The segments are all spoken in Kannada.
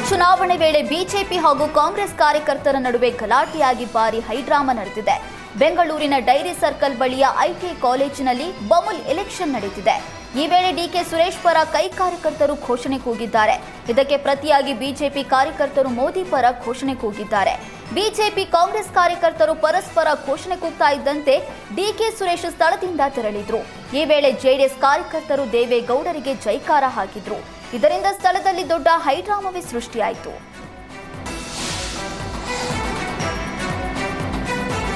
ಚುನಾವಣೆ ವೇಳೆ ಬಿಜೆಪಿ ಹಾಗೂ ಕಾಂಗ್ರೆಸ್ ಕಾರ್ಯಕರ್ತರ ನಡುವೆ ಗಲಾಟೆಯಾಗಿ ಭಾರಿ ಹೈಡ್ರಾಮಾ ನಡೆದಿದೆ. ಬೆಂಗಳೂರಿನ ಡೈರಿ ಸರ್ಕಲ್ ಬಳಿಯ ಐಟಿಐ ಕಾಲೇಜಿನಲ್ಲಿ ಬಮೂಲ್ ಎಲೆಕ್ಷನ್ ನಡೆದಿದೆ. ಈ ವೇಳೆ ಡಿಕೆ ಸುರೇಶ್ ಪರ ಕೈ ಕಾರ್ಯಕರ್ತರು ಘೋಷಣೆ ಕೂಗಿದ್ದಾರೆ. ಇದಕ್ಕೆ ಪ್ರತಿಯಾಗಿ ಬಿಜೆಪಿ ಕಾರ್ಯಕರ್ತರು ಮೋದಿ ಪರ ಘೋಷಣೆ ಕೂಗಿದ್ದಾರೆ. ಬಿಜೆಪಿ ಕಾಂಗ್ರೆಸ್ ಕಾರ್ಯಕರ್ತರು ಪರಸ್ಪರ ಘೋಷಣೆ ಕೂಗ್ತಾ ಇದ್ದಂತೆ ಡಿಕೆ ಸುರೇಶ್ ಸ್ಥಳದಿಂದ ತೆರಳಿದ್ರು. ಈ ವೇಳೆ ಜೆಡಿಎಸ್ ಕಾರ್ಯಕರ್ತರು ದೇವೇಗೌಡರಿಗೆ ಜೈಕಾರ ಹಾಕಿದ್ರು. ಇದರಿಂದ ಸ್ಥಳದಲ್ಲಿ ದೊಡ್ಡ ಹೈಡ್ರಾಮವೇ ಸೃಷ್ಟಿಯಾಯಿತು.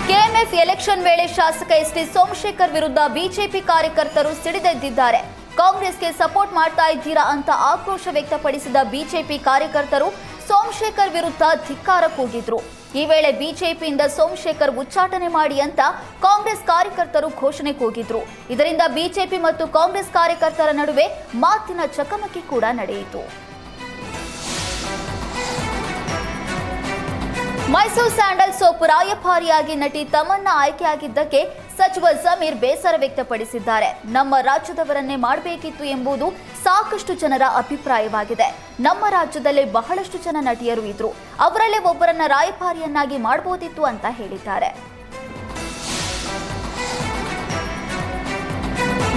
ಕೆಎಂಎಫ್ ಎಲೆಕ್ಷನ್ ವೇಳೆ ಶಾಸಕ ಎಸ್ಟಿ ಸೋಮಶೇಖರ್ ವಿರುದ್ಧ ಬಿಜೆಪಿ ಕಾರ್ಯಕರ್ತರು ಸಿಡಿದೆದ್ದಿದ್ದಾರೆ. ಕಾಂಗ್ರೆಸ್ಗೆ ಸಪೋರ್ಟ್ ಮಾಡ್ತಾ ಇದ್ದೀರಾ ಅಂತ ಆಕ್ರೋಶ ವ್ಯಕ್ತಪಡಿಸಿದ ಬಿಜೆಪಿ ಕಾರ್ಯಕರ್ತರು ಸೋಮಶೇಖರ್ ವಿರುದ್ಧ ಧಿಕ್ಕಾರ ಕೂಗಿದ್ರು. ಈ ವೇಳೆ ಬಿಜೆಪಿಯಿಂದ ಸೋಮಶೇಖರ್ ಉಚ್ಚಾಟನೆ ಮಾಡಿ ಅಂತ ಕಾಂಗ್ರೆಸ್ ಕಾರ್ಯಕರ್ತರು ಘೋಷಣೆ ಕೂಗಿದ್ರು. ಇದರಿಂದ ಬಿಜೆಪಿ ಮತ್ತು ಕಾಂಗ್ರೆಸ್ ಕಾರ್ಯಕರ್ತರ ನಡುವೆ ಮಾತಿನ ಚಕಮಕಿ ಕೂಡ ನಡೆಯಿತು. ಮೈಸೂರು ಸ್ಯಾಂಡಲ್ ಸೋಪ್ ರಾಯಭಾರಿಯಾಗಿ ನಟಿ ತಮನ್ನಾ ಆಯ್ಕೆಯಾಗಿದ್ದಕ್ಕೆ ಸಚಿವ ಸಮೀರ್ ಬೇಸರ ವ್ಯಕ್ತಪಡಿಸಿದ್ದಾರೆ. ನಮ್ಮ ರಾಜ್ಯದವರನ್ನೇ ಮಾಡಬೇಕಿತ್ತು ಎಂಬುದು ಸಾಕಷ್ಟು ಜನರ ಅಭಿಪ್ರಾಯವಾಗಿದೆ. ನಮ್ಮ ರಾಜ್ಯದಲ್ಲೇ ಬಹಳಷ್ಟು ಜನ ನಟಿಯರು ಇದ್ರು, ಅವರಲ್ಲೇ ಒಬ್ಬರನ್ನ ರಾಯಭಾರಿಯನ್ನಾಗಿ ಮಾಡಬಹುದಿತ್ತು ಅಂತ ಹೇಳಿದ್ದಾರೆ.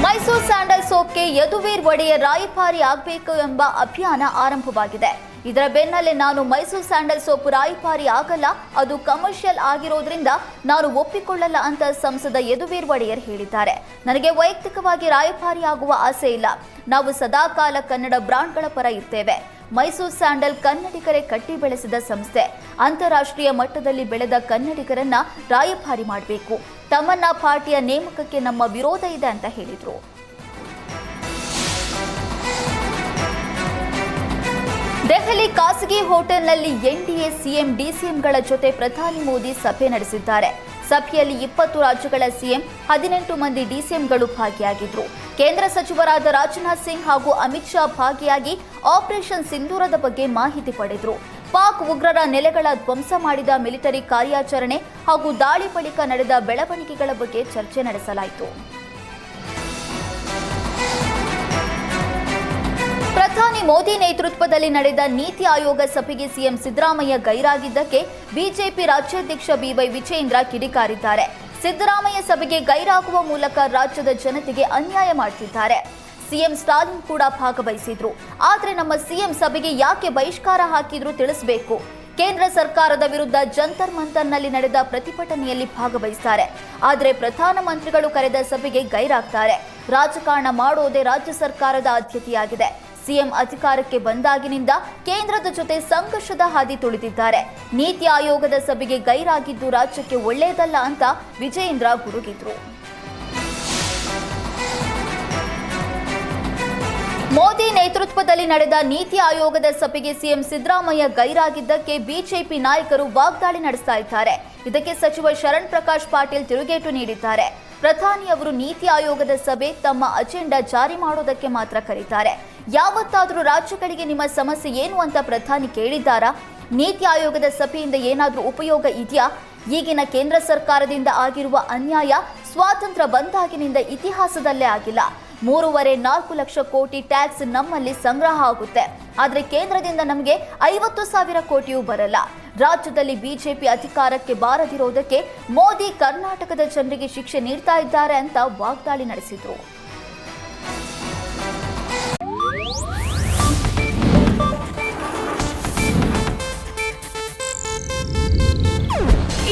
ಮೈಸೂರು ಸ್ಯಾಂಡಲ್ ಸೋಪ್ಗೆ ಯದುವೀರ್ ಒಡೆಯರ್ ರಾಯಭಾರಿ ಆಗಬೇಕು ಎಂಬ ಅಭಿಯಾನ ಆರಂಭವಾಗಿದೆ. ಇದರ ಬೆನ್ನಲ್ಲೇ ನಾನು ಮೈಸೂರು ಸ್ಯಾಂಡಲ್ ಸೋಪ್ ರಾಯಭಾರಿ ಆಗಲ್ಲ, ಅದು ಕಮರ್ಷಿಯಲ್ ಆಗಿರೋದ್ರಿಂದ ನಾನು ಒಪ್ಪಿಕೊಳ್ಳಲ್ಲ ಅಂತ ಸಂಸದ ಯದುವೀರ್ ಒಡೆಯರ್ ಹೇಳಿದ್ದಾರೆ. ನನಗೆ ವೈಯಕ್ತಿಕವಾಗಿ ರಾಯಭಾರಿ ಆಗುವ ಆಸೆ ಇಲ್ಲ. ನಾವು ಸದಾಕಾಲ ಕನ್ನಡ ಬ್ರಾಂಡ್ಗಳ ಪರ ಇರ್ತೇವೆ. ಮೈಸೂರು ಸ್ಯಾಂಡಲ್ ಕನ್ನಡಿಗರೇ ಕಟ್ಟಿ ಬೆಳೆಸಿದ ಸಂಸ್ಥೆ. ಅಂತಾರಾಷ್ಟ್ರೀಯ ಮಟ್ಟದಲ್ಲಿ ಬೆಳೆದ ಕನ್ನಡಿಗರನ್ನ ರಾಯಭಾರಿ ಮಾಡಬೇಕು. ತಮನ್ನಾ ಪಾರ್ಟಿಯ ನೇಮಕಕ್ಕೆ ನಮ್ಮ ವಿರೋಧ ಇದೆ ಅಂತ ಹೇಳಿದರು. ದೆಹಲಿ ಖಾಸಗಿ ಹೋಟೆಲ್ನಲ್ಲಿ ಎನ್ಡಿಎ ಸಿಎಂ ಡಿಸಿಎಂಗಳ ಜೊತೆ ಪ್ರಧಾನಿ ಮೋದಿ ಸಭೆ ನಡೆಸಿದ್ದಾರೆ. ಸಭೆಯಲ್ಲಿ 20 ರಾಜ್ಯಗಳ ಸಿಎಂ, 18 ಮಂದಿ ಡಿಸಿಎಂಗಳು ಭಾಗಿಯಾಗಿದ್ರು. ಕೇಂದ್ರ ಸಚಿವರಾದ ರಾಜನಾಥ್ ಸಿಂಗ್ ಹಾಗೂ ಅಮಿತ್ ಶಾ ಭಾಗಿಯಾಗಿ ಆಪರೇಷನ್ ಸಿಂಧೂರದ ಬಗ್ಗೆ ಮಾಹಿತಿ ಪಡೆದರು. ಪಾಕ್ ಉಗ್ರರ ನೆಲೆಗಳ ಧ್ವಂಸ ಮಾಡಿದ ಮಿಲಿಟರಿ ಕಾರ್ಯಾಚರಣೆ ಹಾಗೂ ದಾಳಿ ಬಳಿಕ ನಡೆದ ಬೆಳವಣಿಗೆಗಳ ಬಗ್ಗೆ ಚರ್ಚೆ ನಡೆಸಲಾಯಿತು. ಪ್ರಧಾನಿ ಮೋದಿ ನೇತೃತ್ವದಲ್ಲಿ ನಡೆದ ನೀತಿ ಆಯೋಗ ಸಭೆಗೆ ಸಿಎಂ ಸಿದ್ದರಾಮಯ್ಯ ಗೈರಾಗಿದ್ದಕ್ಕೆ ಬಿಜೆಪಿ ರಾಜ್ಯಾಧ್ಯಕ್ಷ ಬಿವೈ ವಿಜಯೇಂದ್ರ ಕಿಡಿಕಾರಿದ್ದಾರೆ. ಸಿದ್ದರಾಮಯ್ಯ ಸಭೆಗೆ ಗೈರಾಗುವ ಮೂಲಕ ರಾಜ್ಯದ ಜನತೆಗೆ ಅನ್ಯಾಯ ಮಾಡುತ್ತಿದ್ದಾರೆ. ಸಿಎಂ ಸ್ಟಾಲಿನ್ ಕೂಡ ಭಾಗವಹಿಸಿದ್ರು. ಆದರೆ ನಮ್ಮ ಸಿಎಂ ಸಭೆಗೆ ಯಾಕೆ ಬಹಿಷ್ಕಾರ ಹಾಕಿದ್ರು ತಿಳಿಸಬೇಕು. ಕೇಂದ್ರ ಸರ್ಕಾರದ ವಿರುದ್ಧ ಜಂತರ್ ಮಂತರ್ನಲ್ಲಿ ನಡೆದ ಪ್ರತಿಭಟನೆಯಲ್ಲಿ ಭಾಗವಹಿಸುತ್ತಾರೆ. ಆದರೆ ಪ್ರಧಾನಮಂತ್ರಿಗಳು ಕರೆದ ಸಭೆಗೆ ಗೈರಾಗ್ತಾರೆ. ರಾಜಕಾರಣ ಮಾಡೋದೇ ರಾಜ್ಯ ಸರ್ಕಾರದ ಆದ್ಯತೆಯಾಗಿದೆ. ಸಿಎಂ ಅಧಿಕಾರಕ್ಕೆ ಬಂದಾಗಿನಿಂದ ಕೇಂದ್ರದ ಜೊತೆ ಸಂಘರ್ಷದ ಹಾದಿ ತುಳಿದಿದ್ದಾರೆ. ನೀತಿ ಆಯೋಗದ ಸಭೆಗೆ ಗೈರಾಗಿದ್ದು ರಾಜ್ಯಕ್ಕೆ ಒಳ್ಳೆಯದಲ್ಲ ಅಂತ ವಿಜಯೇಂದ್ರ ಗುಡುಗಿದ್ರು. ಮೋದಿ ನೇತೃತ್ವದಲ್ಲಿ ನಡೆದ ನೀತಿ ಆಯೋಗದ ಸಭೆಗೆ ಸಿಎಂ ಸಿದ್ದರಾಮಯ್ಯ ಗೈರಾಗಿದ್ದಕ್ಕೆ ಬಿಜೆಪಿ ನಾಯಕರು ವಾಗ್ದಾಳಿ ನಡೆಸ್ತಾ ಇದ್ದಾರೆ. ಇದಕ್ಕೆ ಸಚಿವ ಶರಣ್ ಪ್ರಕಾಶ್ ಪಾಟೀಲ್ ತಿರುಗೇಟು ನೀಡಿದ್ದಾರೆ. ಪ್ರಧಾನಿ ಅವರು ನೀತಿ ಆಯೋಗದ ಸಭೆ ತಮ್ಮ ಅಜೆಂಡಾ ಜಾರಿ ಮಾಡೋದಕ್ಕೆ ಮಾತ್ರ ಕರೀತಾರೆ. ಯಾವತ್ತಾದರೂ ರಾಜ್ಯಗಳಿಗೆ ನಿಮ್ಮ ಸಮಸ್ಯೆ ಏನು ಅಂತ ಪ್ರಧಾನಿ ಕೇಳಿದ್ದಾರಾ? ನೀತಿ ಆಯೋಗದ ಸಭೆಯಿಂದ ಏನಾದರೂ ಉಪಯೋಗ ಇದೆಯಾ? ಈಗಿನ ಕೇಂದ್ರ ಸರ್ಕಾರದಿಂದ ಆಗಿರುವ ಅನ್ಯಾಯ ಸ್ವಾತಂತ್ರ್ಯ ಬಂದಾಗಿನಿಂದ ಇತಿಹಾಸದಲ್ಲೇ ಆಗಿಲ್ಲ. 3.4 ಲಕ್ಷ ಕೋಟಿ ಟ್ಯಾಕ್ಸ್ ನಮ್ಮಲ್ಲಿ ಸಂಗ್ರಹ ಆಗುತ್ತೆ. ಆದರೆ ಕೇಂದ್ರದಿಂದ ನಮಗೆ 50,000 ಕೋಟಿಯೂ ಬರಲ್ಲ. ರಾಜ್ಯದಲ್ಲಿ ಬಿಜೆಪಿ ಅಧಿಕಾರಕ್ಕೆ ಬಾರದಿರೋದಕ್ಕೆ ಮೋದಿ ಕರ್ನಾಟಕದ ಜನರಿಗೆ ಶಿಕ್ಷೆ ನೀಡ್ತಾ ಇದ್ದಾರೆ ಅಂತ ವಾಗ್ದಾಳಿ ನಡೆಸಿದ್ರು.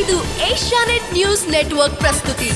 ಇದು ಏಷ್ಯಾನೆಟ್ ನ್ಯೂಸ್ ನೆಟ್ವರ್ಕ್ ಪ್ರಸ್ತುತಿ.